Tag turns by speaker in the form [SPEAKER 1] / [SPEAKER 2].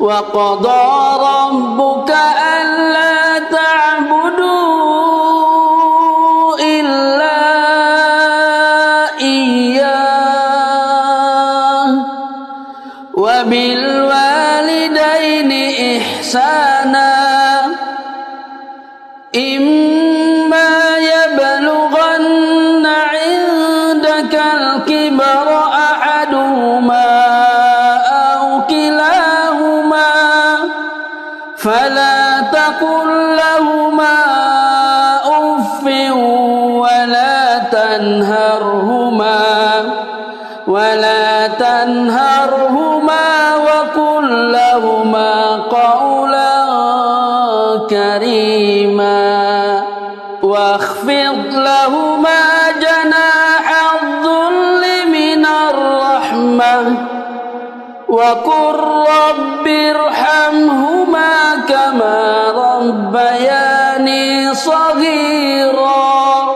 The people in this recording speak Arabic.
[SPEAKER 1] وقضى ربك ألا تعبدوا إلا إياه وبالوالدين إحسانا إما يبلغن عندك الكبر أحدهما أو كلاهما فلا تقل لهما أف ولا تنهرهما وقل لهما قولا كريما واخفض لهما جناح الذل من الرحمة وقل رب ارحمهما كما ربياني صغيرا